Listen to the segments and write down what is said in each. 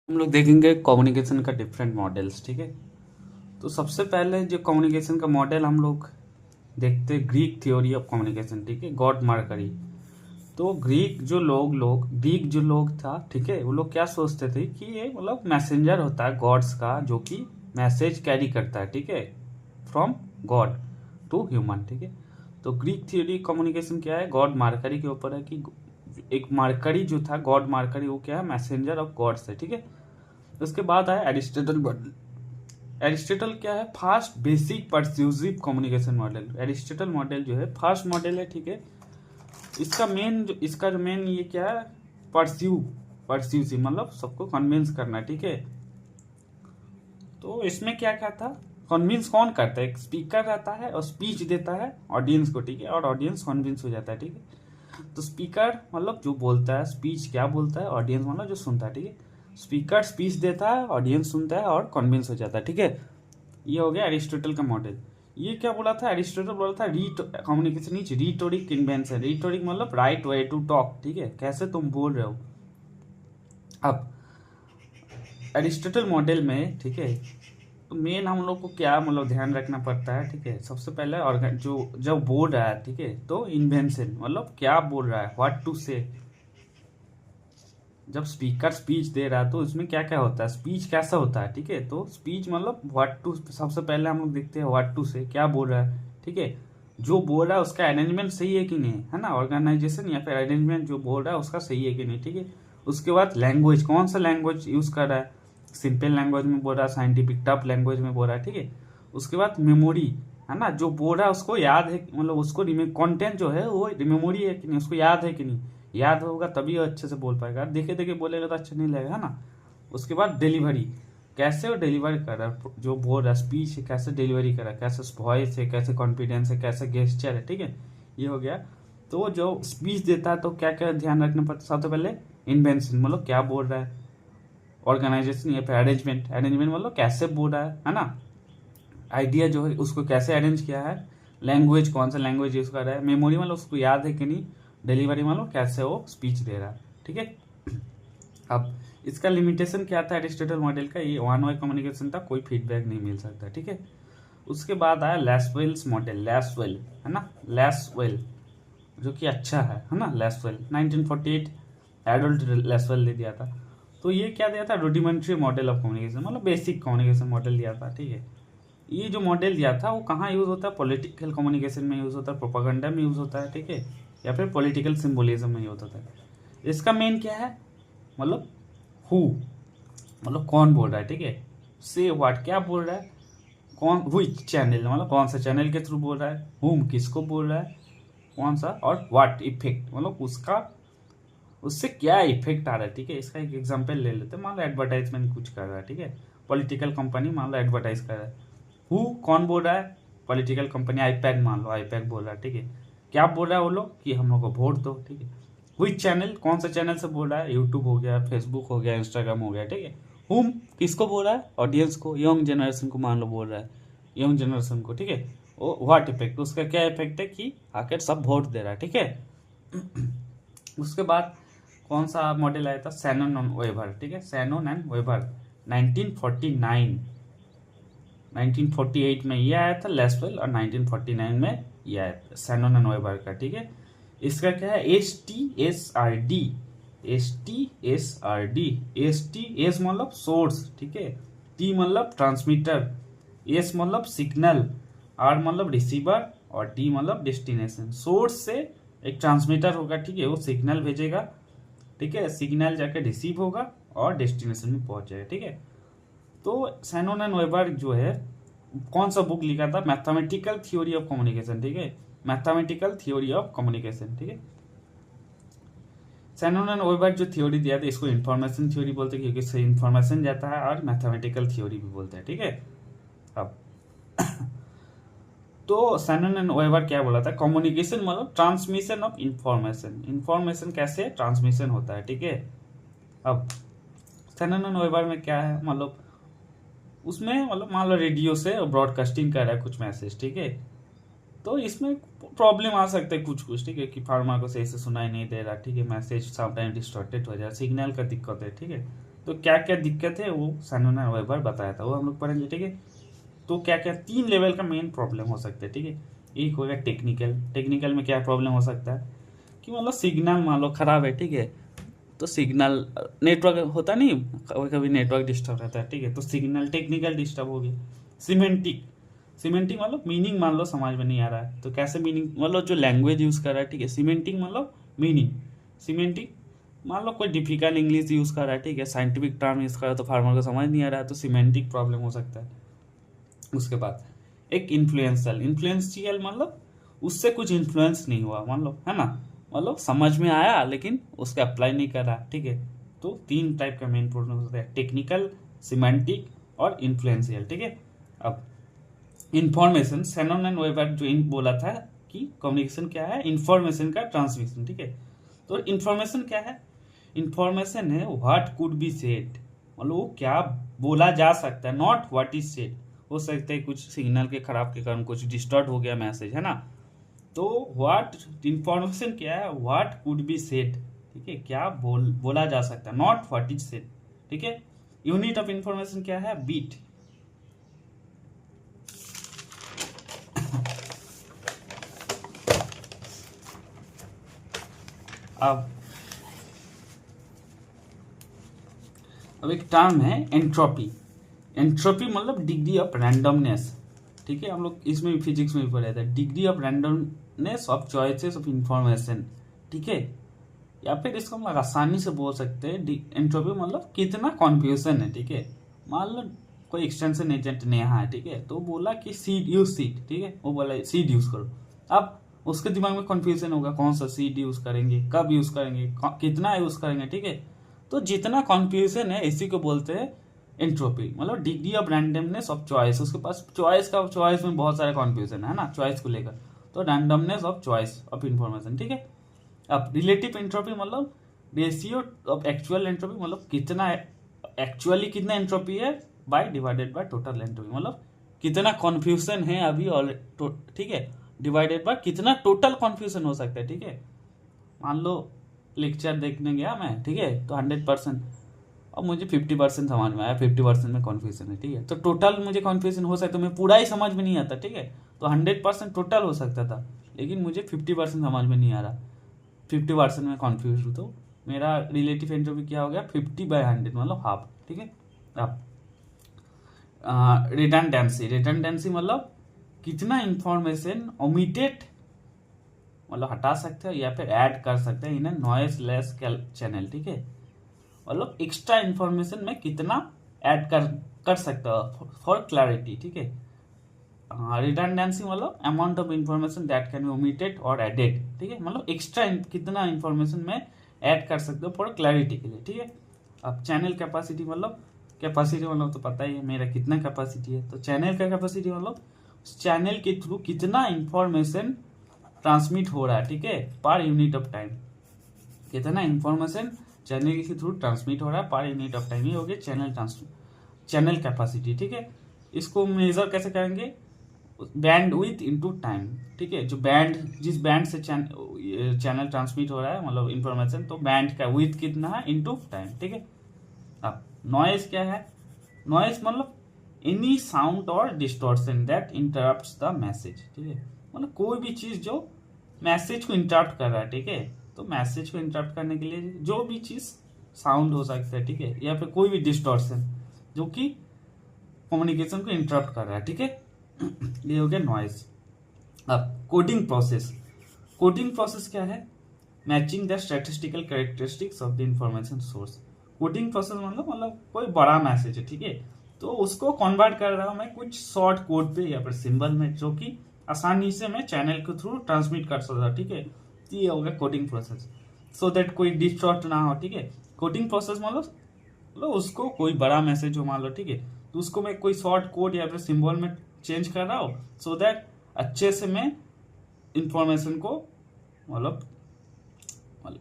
हम लोग देखेंगे कम्युनिकेशन का डिफरेंट मॉडल्स। ठीक है, तो सबसे पहले जो कम्युनिकेशन का मॉडल हम लोग देखते हैं ग्रीक थ्योरी ऑफ कम्युनिकेशन। ठीक है, गॉड मार्करी। तो ग्रीक जो लोग था, ठीक है, वो लोग क्या सोचते थे कि ये मतलब मैसेंजर होता है गॉड्स का, जो कि मैसेज कैरी करता है, ठीक है, फ्रॉम गॉड टू ह्यूमन। ठीक है, तो ग्रीक थ्योरी कम्युनिकेशन क्या है, गॉड मार्करी के ऊपर है कि एक मार्करी जो था, गॉड मार्करी, वो क्या है, मैसेंजर ऑफ गॉड्स है। ठीक है, उसके बाद आया एरिस्टोटल मॉडल। एरिस्टोटल क्या है, fast basic persuasive communication model. Aristotle model जो है फास्ट मॉडल है। ठीक है, इसका जो मेन ये क्या है, परस्यूसिव मतलब सबको कन्विंस करना। ठीक है, तो इसमें क्या क्या था, कन्विंस कौन करता है, एक स्पीकर रहता है और स्पीच देता है ऑडियंस को। ठीक है, और ऑडियंस कन्विंस हो जाता है। ठीक है, तो स्पीकर मतलब जो बोलता है, स्पीच क्या बोलता है, ऑडियंस मतलब जो सुनता है। ठीक है, स्पीकर स्पीच देता है, ऑडियंस सुनता है और कन्विंस हो जाता है। ठीक है, ये हो गया एरिस्टोटल का मॉडल। ये क्या बोला था, एरिस्टोटल बोला था communication is rhetoric invention. Rhetoric मतलब राइट वे टू टॉक। ठीक है, कैसे तुम बोल रहे हो। अब एरिस्टोटल मॉडल में, ठीक है, तो मेन हम लोग को क्या मतलब ध्यान रखना पड़ता है। ठीक है, सबसे पहले जो जब बोल रहा है, ठीक है, तो इन्वेंशन मतलब क्या बोल रहा है, व्हाट टू से। जब स्पीकर स्पीच दे रहा है तो इसमें क्या क्या होता है, स्पीच कैसा होता है। ठीक है, तो स्पीच मतलब व्हाट टू, सबसे पहले हम लोग देखते हैं व्हाट टू से, क्या बोल रहा है। ठीक है, जो बोल रहा है उसका अरेंजमेंट सही है कि नहीं है ना, ऑर्गेनाइजेशन या फिर अरेंजमेंट जो बोल रहा है उसका सही है कि नहीं। ठीक है, उसके बाद लैंग्वेज, कौन सा लैंग्वेज यूज कर रहा है, सिंपल लैंग्वेज में बोल रहा है, साइंटिफिक टफ लैंग्वेज में बोल रहा है। ठीक है, उसके बाद मेमोरी, है ना, जो बोल रहा है उसको याद है, मतलब उसको कंटेंट जो है वो मेमोरी है कि नहीं, उसको याद है कि नहीं। याद होगा तभी वो अच्छे से बोल पाएगा, देखे देखे बोलेगा तो अच्छा नहीं लगेगा, है ना। उसके बाद डिलीवरी, कैसे वो डिलीवर कर रहा है, जो बोल रहा है स्पीच है कैसे डिलीवरी कर रहा है, कैसे वॉइस है, कैसे कॉन्फिडेंस है, कैसे गेस्चर है। ठीक है, ये हो गया। तो जो स्पीच देता है तो क्या क्या ध्यान रखना पड़ता है, सबसे पहले इन्वेंशन मतलब क्या बोल रहा है, ऑर्गेनाइजेशन या फिर अरेंजमेंट, अरेंजमेंट मतलब कैसे बोल रहा है ना, आइडिया जो है उसको कैसे अरेंज किया है, लैंग्वेज कौन सा लैंग्वेज यूज कर रहा है, मेमोरी मतलब उसको याद है कि नहीं, डिलीवरी मतलब कैसे वो स्पीच दे रहा है। ठीक है, अब इसका लिमिटेशन क्या था एरिस्टोटल मॉडल का, ये वन वे कम्युनिकेशन था, कोई फीडबैक नहीं मिल सकता। ठीक है, उसके बाद आया लैसवेल्स मॉडल, लैसवेल, है ना, लैसवेल जो कि अच्छा है ना, लैसवेल 1948 एडल्ट लैसवेल ने दिया था। तो ये क्या दिया था, रूडिमेंट्री मॉडल ऑफ कम्युनिकेशन मतलब बेसिक कम्युनिकेशन मॉडल दिया था। ठीक है, ये जो मॉडल दिया था वो कहाँ यूज होता है, पॉलिटिकल कम्युनिकेशन में यूज होता है, प्रोपागेंडा में यूज होता है। ठीक है, या फिर पॉलिटिकल सिंबोलिज्म में यूज होता है। इसका मेन क्या है, मतलब हु मतलब कौन बोल रहा है। ठीक है, से व्हाट क्या बोल रहा है, कौन, विच चैनल मतलब कौन सा चैनल के थ्रू बोल रहा है, हुम किसको बोल रहा है, कौन सा, और व्हाट इफेक्ट मतलब उसका, उससे क्या इफेक्ट आ रहा है। ठीक है, इसका एक एग्जांपल ले लेते हैं, मान लो एडवर्टाइजमेंट कुछ कर रहा है। ठीक है, पॉलिटिकल कंपनी मान लो एडवर्टाइज कर रहा है, हु कौन बोल रहा है, पॉलिटिकल कंपनी, आईपैक मान लो आईपैक बोल रहा है। ठीक है, क्या बोल रहा है वो लोग कि हम लोग को वोट दो। ठीक है, विच चैनल कौन सा चैनल से बोल रहा है, यूट्यूब हो गया, फेसबुक हो गया, इंस्टाग्राम हो गया। ठीक है, हुम किसको बोल रहा है, ऑडियंस को, यंग जनरेशन को मान लो बोल रहा है, यंग जनरेशन को। ठीक है, वो व्हाट इफेक्ट, उसका क्या इफेक्ट है कि आखिर सब वोट दे रहा है। ठीक है, उसके बाद कौन सा मॉडल आया था, सैनन एंड वेबर। ठीक है, सैनन एंड वेबर 1949, 1948 में ये आया था लेसवेल, और 1949 में ये आया था सैनन एंड वेबर का। ठीक है, इसका क्या है, HTSRD, HTSRD, एस मतलब सोर्स। ठीक है, टी मतलब ट्रांसमीटर, एस मतलब सिग्नल, आर मतलब रिसीवर, और डी मतलब डेस्टिनेशन। सोर्स से एक ट्रांसमीटर होगा, ठीक है, वो सिग्नल भेजेगा। ठीक है, सिग्नल जाके रिसीव होगा और डेस्टिनेशन में पहुंच जाएगा। ठीक है, तो सैनन एंड वेबर जो है, कौन सा बुक लिखा था, मैथमेटिकल थ्योरी ऑफ कम्युनिकेशन। ठीक है, मैथमेटिकल थ्योरी ऑफ कम्युनिकेशन। ठीक है, सैनन एंड वेबर जो थ्योरी दिया था इसको इन्फॉर्मेशन थ्योरी बोलते हैं, क्योंकि इससे इन्फॉर्मेशन जाता है, और मैथमेटिकल थ्योरी भी बोलते हैं। ठीक है, अब तो सैनन एंड वेबर क्या बोला था, कम्युनिकेशन मतलब ट्रांसमिशन ऑफ इंफॉर्मेशन, इंफॉर्मेशन कैसे ट्रांसमिशन होता है। ठीक है, अब सैनन एंड वेबर में क्या है, मतलब उसमें मतलब मान लो रेडियो से ब्रॉडकास्टिंग कर रहा है कुछ मैसेज। ठीक है, तो इसमें प्रॉब्लम आ सकता है कुछ कुछ। ठीक है, कि फार्मा को सही से सुनाई नहीं दे रहा। ठीक है, मैसेज समटाइम डिस्टॉर्टेड हो जाए, सिग्नल का दिक्कत है। ठीक है, तो क्या क्या दिक्कत है वो सैनोन एंड वेबर बताया था, वो हम लोग पढ़ेंगे, ठीक है। तो क्या क्या 3 लेवल का मेन प्रॉब्लम हो सकता है, ठीक है। एक होगा टेक्निकल, टेक्निकल में क्या प्रॉब्लम हो सकता है कि मतलब सिग्नल मान लो खराब है, ठीक है, तो सिग्नल नेटवर्क होता नहीं, कभी कभी नेटवर्क डिस्टर्ब रहता है, ठीक है, तो सिग्नल टेक्निकल डिस्टर्ब हो गया। सीमेंटिक, सीमेंटिक मतलब मीनिंग मान लो समझ में नहीं आ रहा है, तो कैसे मीनिंग मतलब जो लैंग्वेज यूज़ कर रहा है, ठीक है। सीमेंटिक मतलब मीनिंग, सीमेंटिक मान लो कोई डिफिकल्ट इंग्लिश यूज़ कर रहा है, ठीक है, साइंटिफिक टर्म यूज़ कर रहा है तो फार्मर को समझ नहीं आ रहा है, तो सीमेंटिक प्रॉब्लम हो सकता है। उसके बाद एक इन्फ्लुएंशियल, इन्फ्लुएंशियल मतलब उससे कुछ इन्फ्लुएंस नहीं हुआ, मान लो, है ना, मतलब समझ में आया लेकिन उसका अप्लाई नहीं कर रहा, ठीक है। तो 3 टाइप का मेन प्रॉब्लम होता है, टेक्निकल, सिमेंटिक और इन्फ्लुएंशियल, ठीक है। अब इंफॉर्मेशन, सैनन एंड वेबर जो इन बोला था कि कम्युनिकेशन क्या है, इंफॉर्मेशन का ट्रांसमिशन, ठीक है। तो इंफॉर्मेशन क्या है, इंफॉर्मेशन है व्हाट कुड बी सेड, मतलब वो क्या बोला जा सकता है, नॉट व्हाट इज सेड। हो सकता है कुछ सिग्नल के खराब के कारण कुछ डिस्टॉर्ट हो गया मैसेज, है ना, तो व्हाट इंफॉर्मेशन क्या है, व्हाट कुड बी सेड, ठीक है, क्या बोला जा सकता है, नॉट व्हाट इज सेड, ठीक है। यूनिट ऑफ इंफॉर्मेशन क्या है, बीट। अब एक टर्म है एंट्रोपी, एंट्रोपी मतलब डिग्री ऑफ रैंडमनेस, ठीक है, हम लोग इसमें भी फिजिक्स में भी पढ़े थे, degree of randomness of choices of information, ठीक है। या फिर इसको हम लोग आसानी से बोल सकते हैं एंट्रोपी मतलब कितना कॉन्फ्यूजन है, ठीक है। मान लो कोई एक्सटेंशन एजेंट नेहा है, ठीक है, तो बोला कि सीड यूज सीड, ठीक है, वो बोला सीड यूज करो। अब उसके दिमाग में कन्फ्यूजन होगा कौन सा सीड यूज करेंगे, कब यूज करेंगे, कितना यूज करेंगे, ठीक है। तो जितना कन्फ्यूजन है इसी को बोलते हैं एंट्रोपी, मतलब degree of randomness of choice. उसके पास चॉइस में बहुत सारे कन्फ्यूजन है ना चॉइस को लेकर, तो randomness of choice of information, ठीक है। अब रिलेटिव एंट्रोपी मतलब रेशियो ऑफ एक्चुअल एंट्रोपी, मतलब कितना एक्चुअली कितना एंट्रोपी है by divided by total entropy, मतलब कितना कन्फ्यूजन है अभी और, ठीक है, डिवाइडेड बाय कितना टोटल कन्फ्यूजन हो सकता है, ठीक है। मान लो लेक्चर देखने गया मैं, ठीक है, तो 100% और मुझे 50% समझ में आया, 50% में कन्फ्यूजन है, ठीक है, तो टोटल मुझे कन्फ्यूजन हो सकता है, मैं पूरा ही समझ में नहीं आता, ठीक है, तो 100% टोटल हो सकता था, लेकिन मुझे 50% समझ में नहीं आ रहा, 50% में कन्फ्यूज हूँ, तो मेरा रिलेटिव एंट्रोपी क्या हो गया, 50/100 मतलब हाफ, ठीक है। अब रिडंडेंसी, रिडंडेंसी मतलब कितना इंफॉर्मेशन ओमिटेड मतलब हटा सकते हैं या फिर ऐड कर सकते हैं इन नॉइज लेस चैनल, ठीक है, मतलब एक्स्ट्रा इंफॉर्मेशन में कितना ऐड कर सकते हो फॉर क्लैरिटी, ठीक है। रिडंडेंसी मतलब amount of information that can be omitted और एडेड, ठीक है, मतलब एक्स्ट्रा कितना इंफॉर्मेशन में ऐड कर सकते हो फॉर क्लैरिटी के लिए, ठीक है। अब चैनल कैपेसिटी मतलब, कैपेसिटी मतलब तो पता ही है मेरा कितना कैपेसिटी है, तो चैनल का कैपेसिटी मतलब चैनल के थ्रू कितना इंफॉर्मेशन ट्रांसमिट हो रहा है, ठीक है, पर यूनिट ऑफ टाइम, कितना इंफॉर्मेशन चैनल के थ्रू ट्रांसमिट हो रहा है पर यूनिट ऑफ टाइम, ये हो गया चैनल कैपेसिटी, ठीक है। इसको मेजर कैसे करेंगे, बैंड विथ इनटू टाइम, ठीक है, जो बैंड जिस बैंड से चैनल ट्रांसमिट हो रहा है मतलब इंफॉर्मेशन, तो बैंड का विथ कितना है इनटू टाइम, ठीक है। अब नॉइज क्या है, नॉइज मतलब एनी साउंड और distortion that interrupts the message, ठीक है, मतलब कोई भी चीज जो मैसेज को इंटरप्ट कर रहा है, ठीक है, तो मैसेज को इंटरप्ट करने के लिए जो भी चीज साउंड हो सकता है, ठीक है, या फिर कोई भी डिस्टॉर्शन जो कि कम्युनिकेशन को इंटरप्ट कर रहा है, ठीक है, ये हो गया नॉइज। अब कोडिंग प्रोसेस, कोडिंग प्रोसेस क्या है, matching the statistical characteristics of the information source. Coding process मतलब कोई बड़ा मैसेज है, ठीक है, तो उसको कन्वर्ट कर रहा हूं मैं कुछ शॉर्ट कोड पे या फिर सिंबल में, जो कि आसानी से मैं चैनल के थ्रू ट्रांसमिट कर सकता, ठीक है, ये हो गया कोडिंग प्रोसेस, सो दैट कोई डिस्टॉर्ट ना हो, ठीक है। कोडिंग प्रोसेस मतलब उसको कोई बड़ा मैसेज हो मान लो, ठीक है, तो उसको मैं कोई शॉर्ट कोड या फिर सिंबल में चेंज कर रहा हूँ, सो दैट अच्छे से मैं इंफॉर्मेशन को मतलब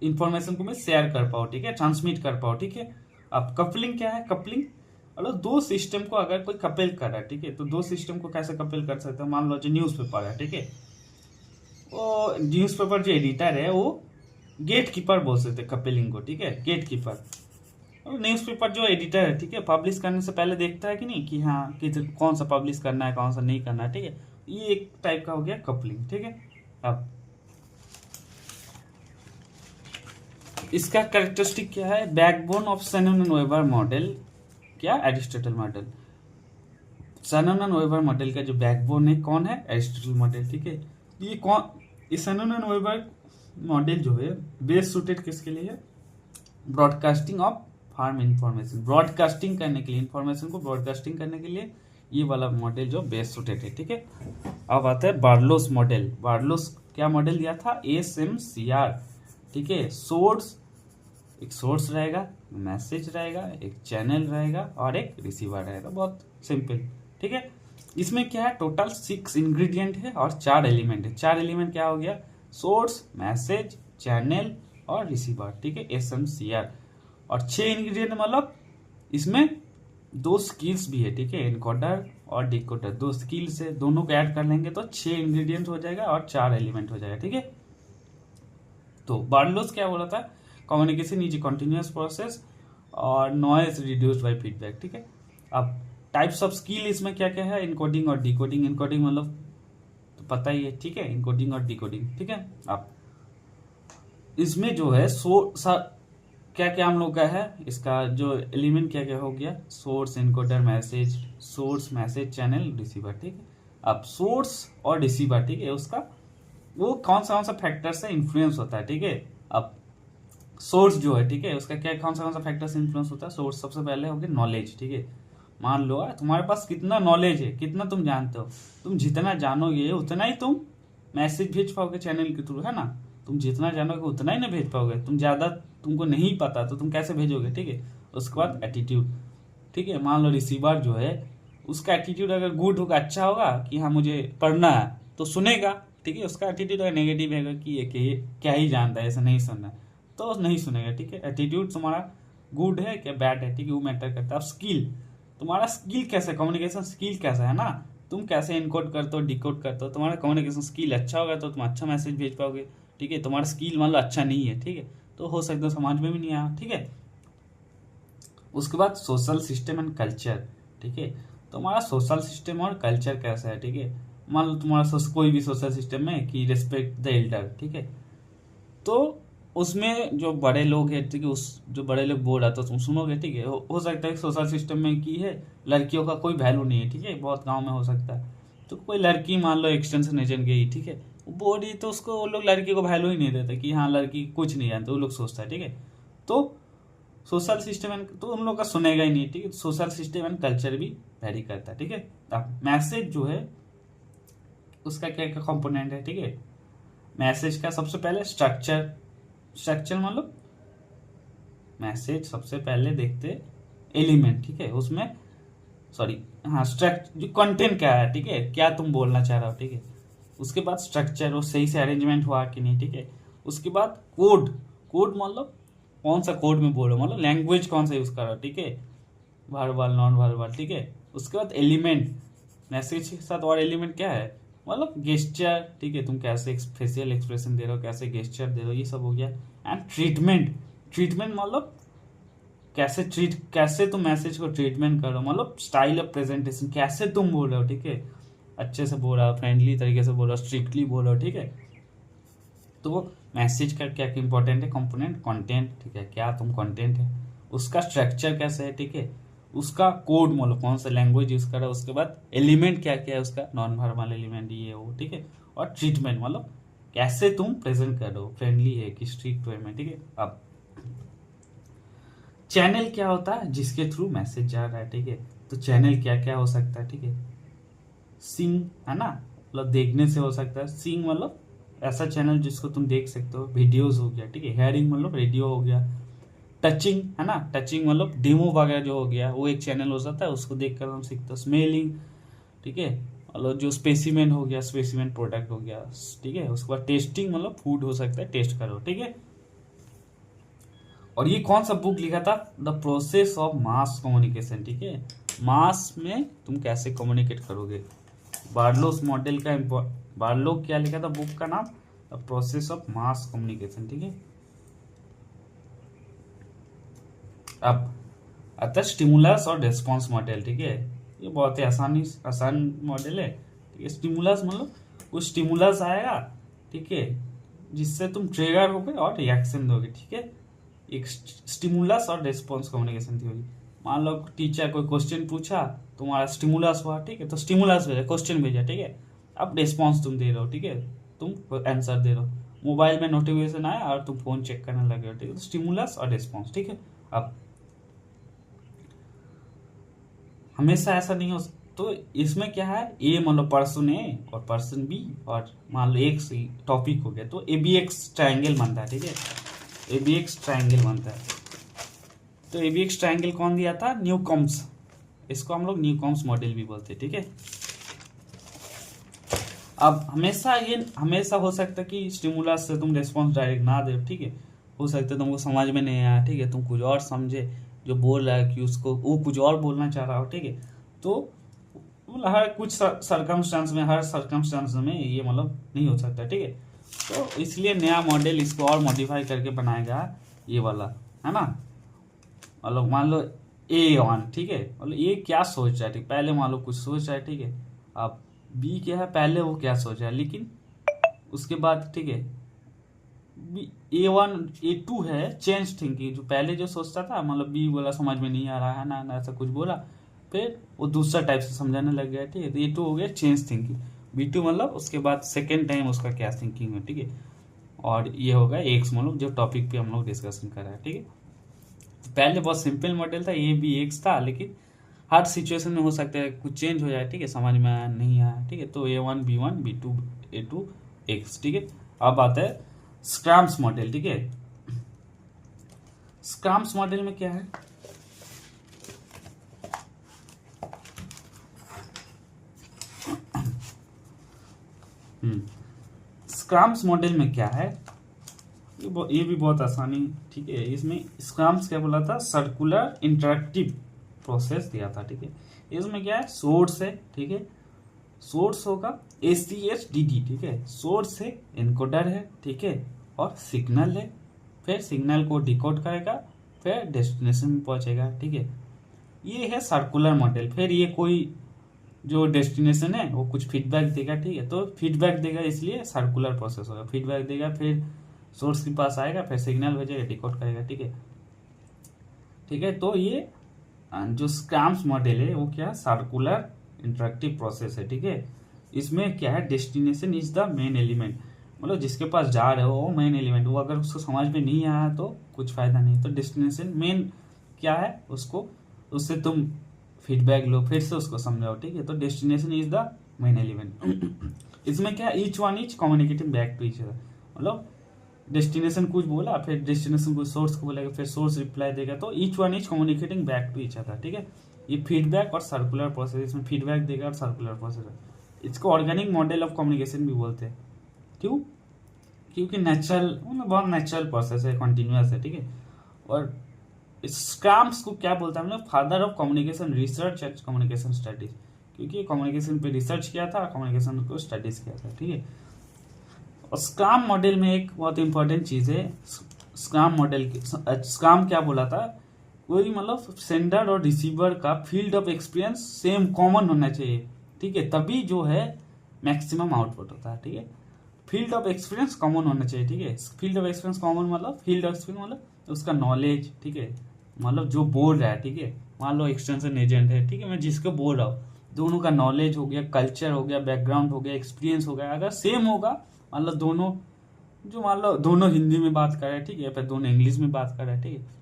इंफॉर्मेशन को मैं शेयर कर पाऊँ, ठीक है, ट्रांसमिट कर पाऊँ, ठीक है। अब कपलिंग क्या है, कपलिंग मतलब दो सिस्टम को अगर कोई कपल कर रहा है, ठीक है, तो दो सिस्टम को कैसे कपल कर सकते हैं, मान लो जो न्यूज पेपर है, ठीक है, वो न्यूज पेपर जो एडिटर है वो गेट कीपर बोल सकते हैं कपलिंग को, ठीक है, गेट कीपर न्यूज़पेपर जो एडिटर है, ठीक है, पब्लिश करने से पहले देखता है कि नहीं कि हाँ कि कौन सा पब्लिश करना है कौन सा नहीं करना है, ठीक है। ये एक टाइप का हो गया कपलिंग, ठीक है। अब इसका कैरेक्टरिस्टिक क्या है, backbone of Shannon and Weber model, क्या, Aristotle model. Shannon and Weber model का जो बैकबोन है कौन है, एरिस्टोटल मॉडल, ठीक है। ये कौन, ये शैनन एंड वेबर मॉडल जो है बेस्ट सूटेड किसके लिए है, broadcasting of farm information, broadcasting करने के लिए, इंफॉर्मेशन को ब्रॉडकास्टिंग करने के लिए ये वाला मॉडल जो बेस्ट सूटेड है, ठीक है। अब आता है बार्लोस मॉडल। बार्लोस क्या मॉडल दिया था, SMCR, ठीक है। सोर्स, एक सोर्स रहेगा, मैसेज रहेगा, एक चैनल रहेगा और एक रिसीवर रहेगा, बहुत सिंपल, ठीक है। इसमें क्या है, टोटल 6 इंग्रेडिएंट है और 4 एलिमेंट है। 4 एलिमेंट क्या हो गया, सोर्स, मैसेज, चैनल और रिसीवर, ठीक है, SMCR। और 6 इंग्रेडिएंट मतलब इसमें 2 स्किल्स भी है, ठीक है, इनकोडर और डिकोडर, 2 स्किल्स है, दोनों को ऐड कर लेंगे तो 6 इंग्रेडिएंट हो जाएगा और 4 एलिमेंट हो जाएगा, ठीक है। तो बार्लोस क्या बोला था, communication is a continuous process और नॉइज रिड्यूस्ड बाय फीडबैक, ठीक है। अब टाइप्स ऑफ स्किल इसमें क्या क्या है, इनकोडिंग और डिकोडिंग। इनकोडिंग मतलब तो पता ही है, ठीक है, इनकोडिंग और डिकोडिंग, ठीक है। अब इसमें जो है क्या क्या हम लोग का है, इसका जो एलिमेंट क्या क्या हो गया, source, encoder, message, source, message, channel, receiver, ठीक है। अब सोर्स और रिसीवर, ठीक है, उसका वो कौन सा फैक्टर से इन्फ्लुएंस होता है, ठीक है। अब सोर्स जो है, ठीक है, उसका क्या कौन सा फैक्टर से इन्फ्लुएंस होता है, सोर्स सबसे पहले हो गया नॉलेज, ठीक है। मान लो तुम्हारे पास कितना नॉलेज है, कितना तुम जानते हो, तुम जितना जानोगे उतना ही तुम मैसेज भेज पाओगे चैनल के थ्रू, है ना। तुम जितना जानोगे उतना ही ना भेज पाओगे, तुम ज्यादा तुमको नहीं पता तो तुम कैसे भेजोगे, ठीक है। उसके बाद एटीट्यूड, ठीक है। मान लो रिसीवर जो है उसका एटीट्यूड अगर गुड होगा, अच्छा होगा कि हाँ मुझे पढ़ना है तो सुनेगा, ठीक है। उसका एटीट्यूड अगर नेगेटिव है कि ये क्या ही जानता है, ऐसा नहीं सुनना है तो नहीं सुनेगा, ठीक है। एटीट्यूड तुम्हारा गुड है क्या बैड है, ठीक है, वो मैटर करता है। अब स्किल, तुम्हारा स्किल कैसा, कम्युनिकेशन स्किल कैसा है ना, तुम कैसे इनकोड करते हो, डिकोड करते हो, तुम्हारा कम्युनिकेशन स्किल अच्छा होगा तो तुम अच्छा मैसेज भेज पाओगे, ठीक है। तुम्हारा स्किल मान लो अच्छा नहीं है, ठीक है, तो हो सकता है समाज में भी नहीं आया, ठीक है। उसके बाद सोशल सिस्टम एंड कल्चर, ठीक है। तुम्हारा सोशल सिस्टम और कल्चर कैसा है, ठीक है। मान लो तुम्हारा कोई भी सोशल सिस्टम में कि रेस्पेक्ट द एल्डर, ठीक है, तो उसमें जो बड़े लोग हैं, ठीक है, उस जो बड़े लोग बोल रहा तो तुम सुनोगे, ठीक है। हो सकता है सोशल सिस्टम में की है लड़कियों का कोई वैल्यू नहीं है, ठीक है, बहुत गांव में हो सकता है। तो कोई लड़की मान लो एक्सटेंशन एजेंट गई, ठीक है, वो बोल रही तो उसको वो लोग लड़की को वैल्यू ही नहीं देते कि हाँ लड़की कुछ नहीं जानते, वो लोग सोचता है, ठीक है। तो सोशल सिस्टम एंड तो उन लोग का सुनेगा ही नहीं, ठीक है। सोशल सिस्टम एंड कल्चर भी वेरी करता है, ठीक है। अब मैसेज जो है उसका क्या क्या कंपोनेंट है, ठीक है। मैसेज का सबसे पहले स्ट्रक्चर, स्ट्रक्चर मतलब मैसेज सबसे पहले देखते एलिमेंट, ठीक है, उसमें सॉरी हाँ स्ट्रक्चर जो कंटेंट क्या है, ठीक है, क्या तुम बोलना चाह रहे हो, ठीक है। उसके बाद स्ट्रक्चर वो सही से अरेंजमेंट हुआ कि नहीं, ठीक है। उसके बाद कोड, कोड मतलब कौन सा कोड में बोलो, मतलब लैंग्वेज कौन सा यूज कर रहा हो, ठीक है, वर्बल नॉन वर्बल, ठीक है। उसके बाद एलिमेंट, मैसेज के साथ और एलिमेंट क्या है, मतलब गेस्चर, ठीक है, तुम कैसे फेशियल एक्सप्रेशन दे रहे हो, कैसे गेस्चर दे रहे हो, ये सब हो गया। एंड ट्रीटमेंट, ट्रीटमेंट मतलब कैसे तुम मैसेज को ट्रीटमेंट करो, मतलब स्टाइल ऑफ प्रेजेंटेशन, कैसे तुम बोल रहे हो, ठीक है, अच्छे से बोल रहा हो, फ्रेंडली तरीके से बोल रहा हो, स्ट्रिक्टली बोल रहे हो, ठीक है। तो वो मैसेज का क्या इंपॉर्टेंट है कंपोनेंट, कंटेंट, ठीक है, क्या तुम कंटेंट है, उसका स्ट्रक्चर कैसे है, ठीक है, उसका कोड मतलब कौन सा लैंग्वेज यूज कर रहा है, उसके बाद एलिमेंट क्या क्या है उसका, नॉन वर्बल एलिमेंट ये वो, ठीक है। और ट्रीटमेंट मतलब कैसे तुम प्रेजेंट कर रहे हो, फ्रेंडली है कि स्ट्रिक्ट वे में, ठीक है। अब चैनल क्या होता है, जिसके थ्रू मैसेज जा रहा है, ठीक है। तो चैनल क्या क्या हो सकता है, ठीक है। सिंग है ना, मतलब देखने से हो सकता है, सिंग मतलब ऐसा चैनल जिसको तुम देख सकते हो, वीडियोस हो गया, ठीक है। हेयरिंग मतलब रेडियो हो गया। टचिंग है ना, टचिंग मतलब डेमो वगैरह जो हो गया वो एक चैनल हो सकता है, उसको देख कर हम सीखते हैं। स्मेलिंग, ठीक है, मतलब जो स्पेसिमेन हो गया, स्पेसिमेन प्रोडक्ट हो गया, ठीक है। उसके बाद टेस्टिंग मतलब फूड हो सकता है, टेस्ट करो, ठीक है। और ये कौन सा बुक लिखा था, the process of mass communication, ठीक है, मास में तुम कैसे कम्युनिकेट करोगे। बार्लोस मॉडल का बार्लो क्या लिखा था बुक का नाम, the process of mass communication, ठीक है। अब अतः स्टिमुलस और रिस्पॉन्स मॉडल, ठीक है, ये बहुत ही आसान मॉडल है, ठीक है। स्टिमुलस मतलब कुछ स्टिमुलस आएगा, ठीक है, जिससे तुम ट्रिगर होगे और रिएक्शन दोगे, ठीक है। एक स्टिमुलस और रिस्पॉन्स कम्युनिकेशन थ्योरी। मान लो टीचर कोई क्वेश्चन पूछा, तुम्हारा स्टिमुलस हुआ, ठीक है, तो स्टिमुलस भेजा, क्वेश्चन भेजा, ठीक है। अब रिस्पॉन्स तुम दे रहे हो, ठीक है, तुम आंसर दे रहे हो, मोबाइल में नोटिफिकेशन आया और तुम फोन चेक करने लगे हो, ठीक है, तो स्टिमुलस और रिस्पॉन्स, ठीक है। अब हमेशा ऐसा नहीं हो, तो इसमें क्या है, ए मतलब पर्सन ए और पर्सन बी, और मान लो एक से टॉपिक हो गया, तो ए बी एक्स ट्राइंगल बनता है, ठीक है, ए बी एक्स ट्राइंगल बनता है। तो ए बी एक्स ट्राइंगल कौन दिया था, न्यूकॉम्स, इसको हम लोग न्यूकॉम्स मॉडल भी बोलते हैं, ठीक है। अब हमेशा हो सकता है कि स्टिमुलस से तुम रिस्पॉन्स डायरेक्ट ना दे, ठीक है, हो सकता है तुमको समझ में नहीं आया, ठीक है, तुम कुछ और समझे, जो बोल रहा है कि उसको वो कुछ और बोलना चाह रहा हो, ठीक है। तो हर कुछ सर्कमस्टांस में, हर सर्कमस्टांस में ये मतलब नहीं हो सकता, ठीक है। तो इसलिए नया मॉडल इसको और मॉडिफाई करके बनाएगा, ये वाला, है ना। मतलब मान लो A1, ठीक है, मतलब ये क्या सोच रहा है, ठीक, पहले मान लो कुछ सोच रहा है, ठीक है। अब बी क्या है, पहले वो क्या सोच रहा है, लेकिन उसके बाद, ठीक है, A1 A2 है चेंज थिंकिंग, जो पहले जो सोचता था, मतलब बी बोला समझ में नहीं आ रहा है ना, ऐसा कुछ बोला, फिर वो दूसरा टाइप से समझाने लग गया, ठीक है, तो A2 हो गया चेंज थिंकिंग, B2 मतलब उसके बाद सेकेंड टाइम उसका क्या थिंकिंग है, ठीक है। और ये होगा एक्स, मतलब जो टॉपिक पे हम लोग डिस्कशन कर रहे हैं, ठीक है। पहले बहुत सिंपल मॉडल था, ये भी एक्स था, लेकिन हर सिचुएशन में हो सकता है कुछ चेंज हो जाए, ठीक है, समझ में आया नहीं आया, ठीक है। तो A1 B1 B2 A2 x, ठीक है। अब आता है स्क्रम्स मॉडल, ठीक है। स्क्रम्स मॉडल में क्या है, स्क्रम्स मॉडल में क्या है, ये भी बहुत आसानी, ठीक है। इसमें स्क्रम्स क्या बोला था, सर्कुलर इंटरेक्टिव प्रोसेस दिया था, ठीक है। इसमें क्या है, सोर्स है, ठीक है, सोर्स होगा ACHDD, ठीक है, सोर्स है, इनकोडर है, ठीक है, और सिग्नल है, फिर सिग्नल को डिकोड करेगा, फिर डेस्टिनेशन में पहुंचेगा, ठीक है। ये है सर्कुलर मॉडल। फिर ये कोई जो डेस्टिनेशन है वो कुछ फीडबैक देगा, ठीक है, तो फीडबैक देगा, इसलिए सर्कुलर प्रोसेस होगा, फीडबैक देगा, फिर सोर्स के पास आएगा, फिर सिग्नल भेजेगा, डिकोड करेगा, ठीक है, ठीक है। तो ये जो स्क्रम्स मॉडल है वो क्या, सर्कुलर इंटरेक्टिव प्रोसेस है, ठीक है। इसमें क्या है, destination is the main element, मतलब जिसके पास जा रहे हो वो मेन एलिमेंट, वो अगर उसको समझ में नहीं आया तो कुछ फायदा नहीं। तो डेस्टिनेशन मेन क्या है, उसको उससे तुम फीडबैक लो, फिर से उसको समझाओ, ठीक है। तो destination is the main element. इसमें क्या, each one is communicating back to each other, मतलब डेस्टिनेशन कुछ बोला, फिर डेस्टिनेशन कुछ सोर्स को बोलेगा, फिर सोर्स रिप्लाई देगा, तो each one is communicating back to each other, ठीक है। ये फीडबैक और सर्कुलर प्रोसेस, इसमें फीडबैक देगा और सर्कुलर प्रोसेस है। इसको ऑर्गेनिक मॉडल ऑफ कम्युनिकेशन भी बोलते हैं। क्यों, क्योंकि नेचुरल, मतलब बहुत नेचुरल प्रोसेस है, कॉन्टिन्यूस है, ठीक है। और स्क्रम्स को क्या बोलता है, मतलब father of communication research and communication studies, क्योंकि कम्युनिकेशन पे रिसर्च किया था, कम्युनिकेशन को स्टडीज किया था, ठीक है। और स्क्रम मॉडल में एक बहुत इंपॉर्टेंट चीज है, स्क्रम मॉडल की, स्क्रम क्या बोला था, कोई मतलब सेंडर और रिसीवर का field of experience same common होना चाहिए, ठीक है, तभी जो है मैक्सिमम आउटपुट होता है, ठीक है। फील्ड ऑफ एक्सपीरियंस कॉमन होना चाहिए, ठीक है। फील्ड ऑफ एक्सपीरियंस कॉमन मतलब फील्ड ऑफ एक्सपीरियंस मतलब उसका नॉलेज, ठीक है, मतलब जो बोल रहा है, ठीक है, मान लो एक्सटेंशन एजेंट है, ठीक है, मैं जिसको बोल रहा हूँ, दोनों का नॉलेज हो गया, कल्चर हो गया, बैकग्राउंड हो गया, एक्सपीरियंस हो गया, अगर सेम होगा, मतलब दोनों, जो मान लो दोनों हिंदी में बात कर रहे हैं, ठीक है, फिर दोनों इंग्लिश में बात कर रहे हैं, ठीक है,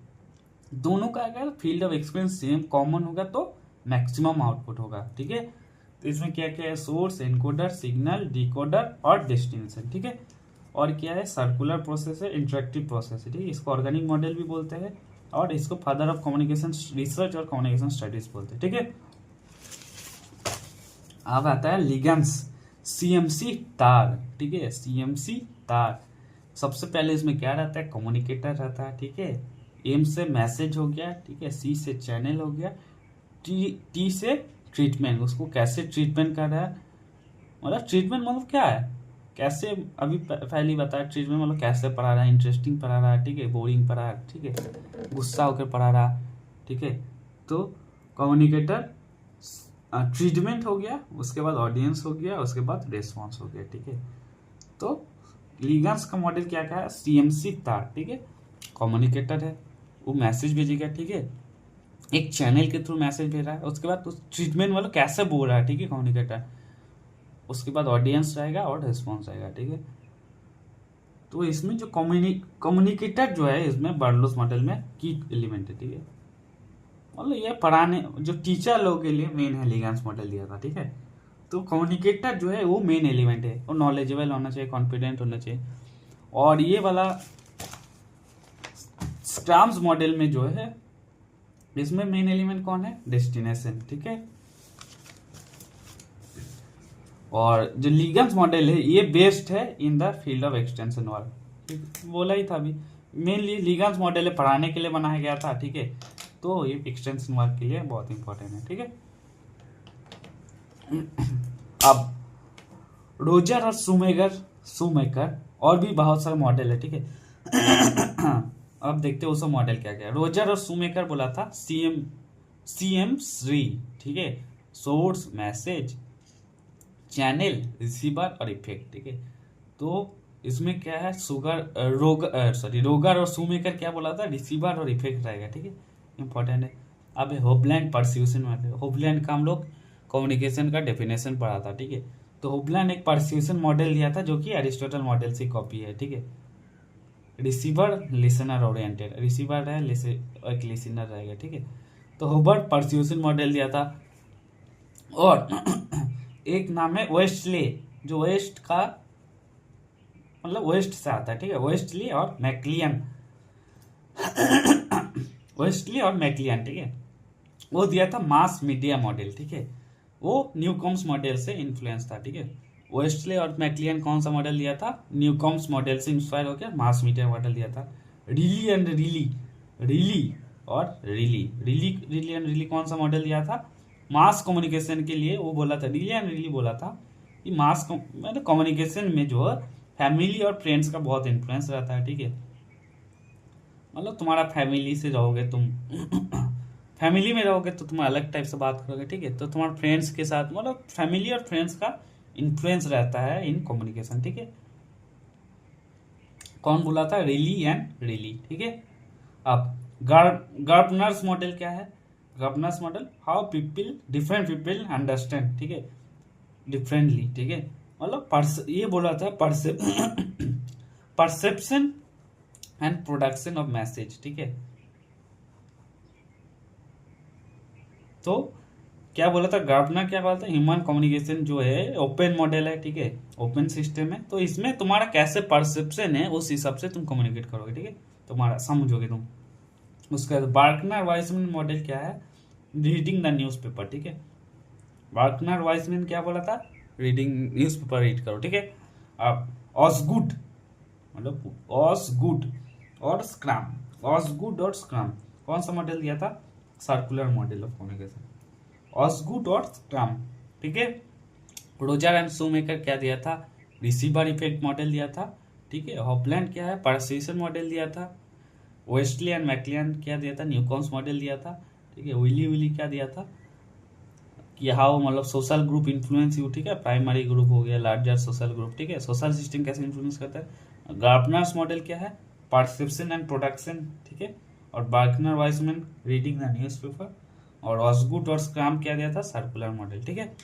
दोनों का अगर field of experience same common होगा तो मैक्सिमम आउटपुट होगा, ठीक है। तो इसमें क्या क्या है, सोर्स, एनकोडर, सिग्नल, डिकोडर और डेस्टिनेशन, ठीक है। और क्या है, सर्कुलर प्रोसेस है, इंटरेक्टिव प्रोसेस है, ठीक है। इसको ऑर्गेनिक मॉडल भी बोलते हैं, और इसको फादर ऑफ कम्युनिकेशन रिसर्च और कम्युनिकेशन स्टडीज बोलते हैं, ठीक है। अब आता है लिगेंड्स, CMC तार, ठीक है, CMC तार। सबसे पहले इसमें क्या रहता है, कम्युनिकेटर रहता है, ठीक है। M से मैसेज हो गया, ठीक है, C से चैनल हो गया, T से ट्रीटमेंट, उसको कैसे ट्रीटमेंट कर रहा है, मतलब ट्रीटमेंट मतलब क्या है, कैसे, अभी पहले ही बताया, ट्रीटमेंट मतलब कैसे पढ़ा रहा है, इंटरेस्टिंग पढ़ा रहा है, ठीक है, बोरिंग पढ़ा रहा है, ठीक है, गुस्सा होकर पढ़ा रहा, ठीक है, तो कम्युनिकेटर ट्रीटमेंट हो गया, उसके बाद ऑडियंस हो गया, उसके बाद रेस्पॉन्स हो गया, ठीक है। तो लीगेंस का मॉडल क्या क्या है, सीएमसी तार, ठीक है, कम्युनिकेटर है, वो मैसेज भेजेगा, ठीक है, एक चैनल के थ्रू मैसेज भेज रहा है, उसके बाद उस ट्रीटमेंट मतलब कैसे बोल रहा है, ठीक है, कम्युनिकेटर, उसके बाद ऑडियंस रहेगा और रिस्पॉन्स रहेगा, ठीक है। तो इसमें जो कम्युनिकेटर जो है इसमें बर्नौली मॉडल में की एलिमेंट है, ठीक है, मतलब ये पढ़ाने जो टीचर लोगों के लिए मेन है लीगेंस मॉडल दिया था, ठीक है। तो कम्युनिकेटर जो है वो मेन एलिमेंट है, वो नॉलेजेबल होना चाहिए, कॉन्फिडेंट होना चाहिए। और ये वाला स्टाम्स मॉडल में जो है इसमें मेन एलिमेंट कौन है, डेस्टिनेशन, ठीक है। और जो लीगेंस मॉडल है ये बेस्ड है in the field of extension work, बोला ही था अभी, मेनली लीगेंस मॉडल है पढ़ाने के लिए बनाया गया था, ठीक है। तो ये एक्सटेंशन वर्क के लिए बहुत इंपॉर्टेंट है, ठीक है। अब रोजर और शूमेकर और भी बहुत सारे मॉडल है, ठीक है। अब देखते हैं वो सब मॉडल क्या क्या है। रोजर और शूमेकर बोला था CM3, ठीक है, सोर्स, मैसेज, चैनल, रिसीवर और इफेक्ट, ठीक है। तो इसमें क्या है, रोगर और शूमेकर क्या बोला था, रिसीवर और इफेक्ट रहेगा, ठीक है, इंपॉर्टेंट है। अब होपलैंड परस्यूशन मॉडल, होपलैंड का हम लोग कम्युनिकेशन का डेफिनेशन पढ़ा था, ठीक है। तो होपलैंड एक परस्यूशन मॉडल दिया था जो कि एरिस्टोटल मॉडल से कॉपी है, ठीक है। रिसीवर लिसनर ओरिएंटेड, रिसीवर है एक लिसनर रहेगा, ठीक है। तो होबर्ट परस्यूशन मॉडल दिया था। और एक नाम है वेस्टले, जो वेस्ट का मतलब वेस्ट से आता है, ठीक है, वेस्टली और मैक्लियन वेस्टली और मैक्लियन, ठीक है, वो दिया था मास मीडिया मॉडल, ठीक है, वो न्यूकॉम्स मॉडल से इन्फ्लुएंस था, ठीक है। वेस्टले और मैक्लियन कौन सा मॉडल दिया था, न्यूकॉम्स मॉडल से इंस्पायर होकर मास मीडिया मॉडल दिया था। रिली एंड रिली कौन सा मॉडल दिया था, मास कम्युनिकेशन के लिए, वो बोला था, रिली एंड रिली बोला था कि मास मतलब कम्युनिकेशन में जो है फैमिली और फ्रेंड्स का बहुत इन्फ्लुएंस रहता है, ठीक है। मतलब तुम्हारा फैमिली से रहोगे तुम फैमिली में रहोगे तो तुम अलग टाइप से बात करोगे, ठीक है। तो तुम्हारे फ्रेंड्स के साथ मतलब फैमिली और फ्रेंड्स का इन्फ्लुएंस रहता है इन कम्युनिकेशन, ठीक है। कौन बोला था, रिली, ठीक है। अब गार्डनर्स मॉडल क्या है, Gardner's model, how different people understand, ठीक है, डिफरेंटली, ठीक है, मतलब ये बोला था perception and production of message, ठीक है। तो क्या बोला था, गार्डनर क्या बोला था, ह्यूमन कम्युनिकेशन जो है ओपन मॉडल है, ठीक है, ओपन सिस्टम है, तो इसमें तुम्हारा कैसे परसेप्शन है उस हिसाब से तुम कम्युनिकेट करोगे, ठीक है, तुम्हारा समझोगे तुम। उसका बार्कनर वाइसमैन मॉडल क्या है, रीडिंग द न्यूज़पेपर, ठीक है। बार्कनर वाइसमैन क्या बोला था, रीडिंग न्यूज़पेपर रीड करो, ठीक है। अब ऑसगुड मतलब ऑसगुड और स्क्रम कौन सा मॉडल दिया था, सर्कुलर मॉडल ऑफ कम्युनिकेशन, ऑसगुड और स्क्रम, ठीक है। रोजर एंड शूमेकर क्या दिया था, रिसीवर इफेक्ट मॉडल दिया था, ठीक है। हॉपलैंड क्या है, परसेप्शन मॉडल दिया था। वेस्टली एंड मैक्लियन क्या दिया था, न्यूकॉम्स मॉडल दिया था, ठीक है। विली क्या दिया था कि हाउ मतलब सोशल ग्रुप इन्फ्लुएंस यू, ठीक है, प्राइमरी ग्रुप हो गया, लार्जर सोशल ग्रुप, ठीक है, सोशल सिस्टम कैसे इन्फ्लुएंस करता है। गार्डनर्स मॉडल क्या है, परसेप्शन एंड प्रोडक्शन, ठीक है। और बार्कनर वाइसमैन रीडिंग द न्यूज़पेपर। और ऑसगुड और स्क्रैम क्या दिया था, सर्कुलर मॉडल, ठीक है।